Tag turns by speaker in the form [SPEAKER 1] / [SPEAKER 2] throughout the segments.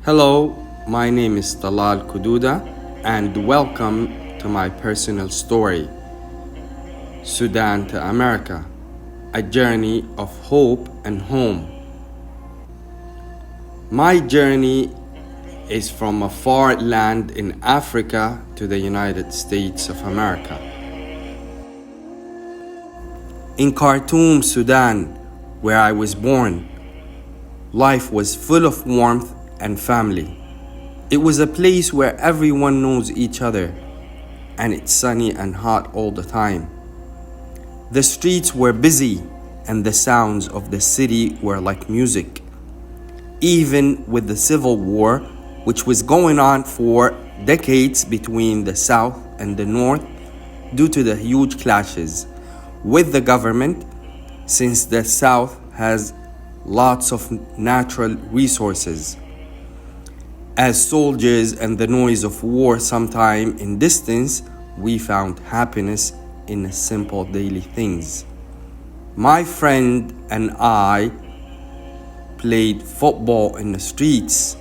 [SPEAKER 1] Hello, my name is Talal Kududa and welcome to my personal story, Sudan to America, a journey of hope and home. My journey is from a far land in Africa to the United States of America. In Khartoum, Sudan, where I was born, life was full of warmth and family. It was a place where everyone knows each other, and it's sunny and hot all the time. The streets were busy, and the sounds of the city were like music. Even with the civil war, which was going on for decades between the South and the North due to the huge clashes with the government, since the South has lots of natural resources. As soldiers and the noise of war sometime in distance, we found happiness in the simple daily things. My friend and I played football in the streets,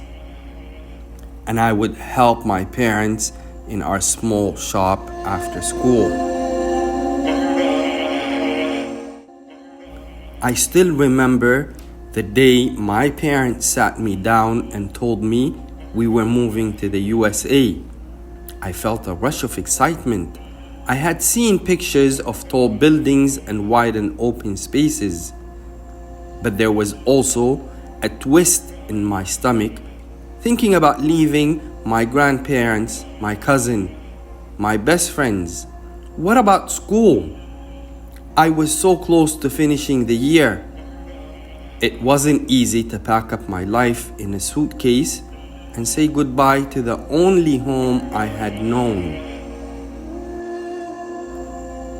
[SPEAKER 1] and I would help my parents in our small shop after school. I still remember the day my parents sat me down and told me we were moving to the USA. I felt a rush of excitement. I had seen pictures of tall buildings and wide and open spaces. But there was also a twist in my stomach, thinking about leaving my grandparents, my cousin, my best friends. What about school? I was so close to finishing the year. It wasn't easy to pack up my life in a suitcase and say goodbye to the only home I had known.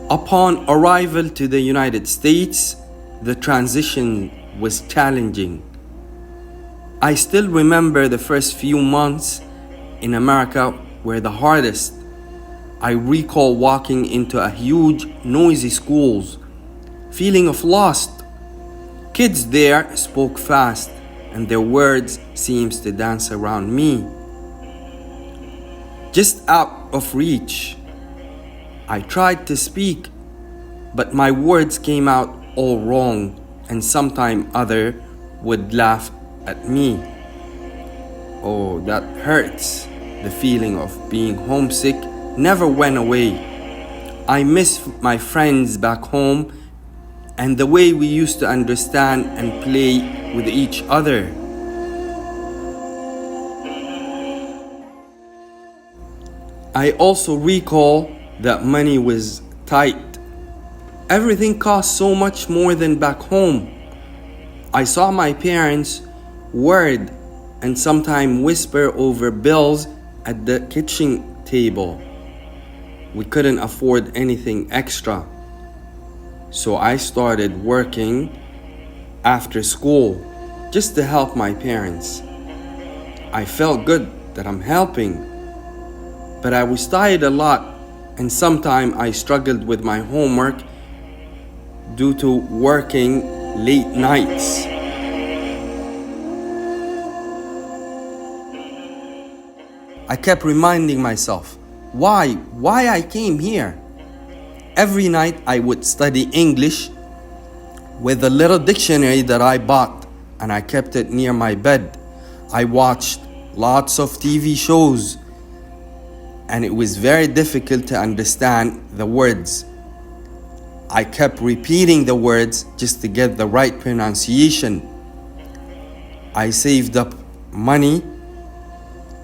[SPEAKER 1] Upon arrival to the United States, the transition was challenging. I still remember the first few months in America were the hardest. I recall walking into a huge, noisy schools, feeling of lost. Kids there spoke fast, and their words seems to dance around me, just out of reach. I tried to speak, but my words came out all wrong, and sometime other would laugh at me. Oh, that hurts. The feeling of being homesick never went away. I miss my friends back home and the way we used to understand and play with each other. I also recall that money was tight. Everything cost so much more than back home. I saw my parents worried and sometimes whisper over bills at the kitchen table. We couldn't afford anything extra. So I started working after school just to help my parents. I felt good that I'm helping, but I was tired a lot, and sometimes I struggled with my homework due to working late nights. I kept reminding myself, why I came here? Every night I would study English with a little dictionary that I bought, and I kept it near my bed. I watched lots of TV shows, and it was very difficult to understand the words. I kept repeating the words just to get the right pronunciation. I saved up money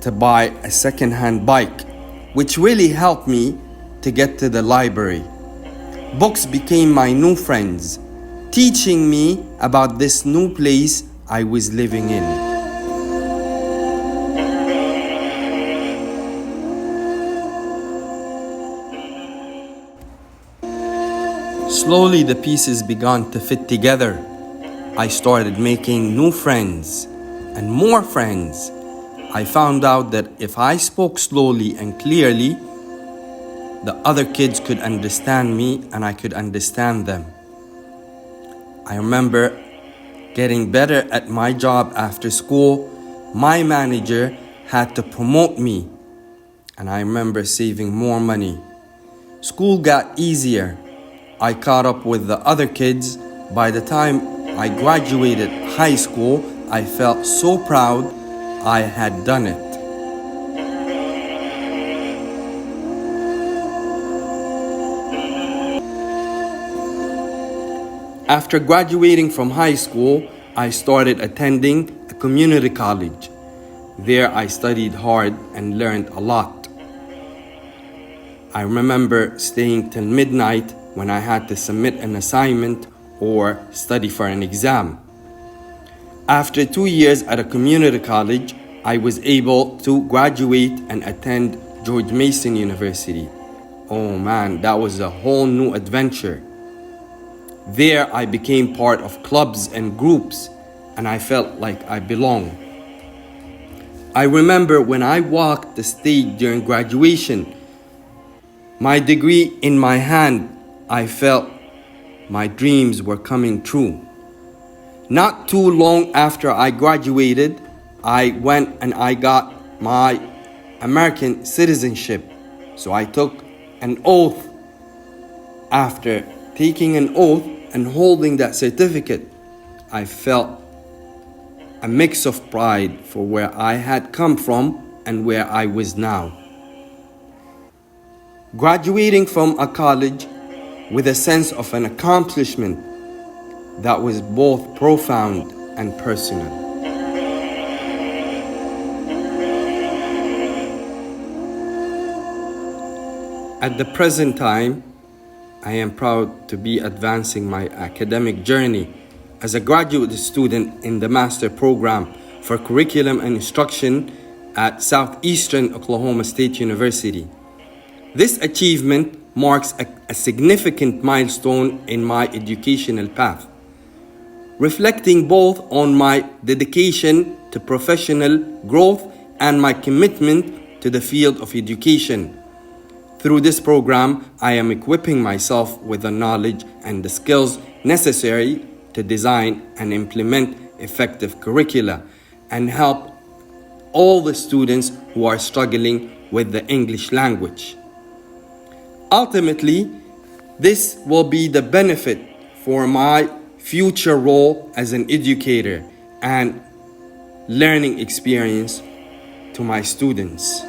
[SPEAKER 1] to buy a second-hand bike, which really helped me to get to the library. Books became my new friends, teaching me about this new place I was living in. Slowly the pieces began to fit together. I started making new friends and more friends. I found out that if I spoke slowly and clearly, the other kids could understand me and I could understand them. I remember getting better at my job after school my manager had to promote me, and I remember saving more money. School got easier. I caught up with the other kids. By the time I graduated high school, I felt so proud I had done it. After graduating from high school, I started attending a community college. There I studied hard and learned a lot. I remember staying till midnight when I had to submit an assignment or study for an exam. After 2 years at a community college, I was able to graduate and attend George Mason University. Oh man, that was a whole new adventure. There I became part of clubs and groups, and I felt like I belonged. I remember when I walked the stage during graduation, my degree in my hand, I felt my dreams were coming true. Not too long after I graduated, I went and I got my American citizenship. So I took an oath. After taking an oath and holding that certificate, I felt a mix of pride for where I had come from and where I was now. Graduating from a college with a sense of an accomplishment that was both profound and personal. At the present time, I am proud to be advancing my academic journey as a graduate student in the Master Program for Curriculum and Instruction at Southeastern Oklahoma State University. This achievement marks a significant milestone in my educational path, reflecting both on my dedication to professional growth and my commitment to the field of education. Through this program, I am equipping myself with the knowledge and the skills necessary to design and implement effective curricula and help all the students who are struggling with the English language. Ultimately, this will be the benefit for my future role as an educator and learning experience to my students.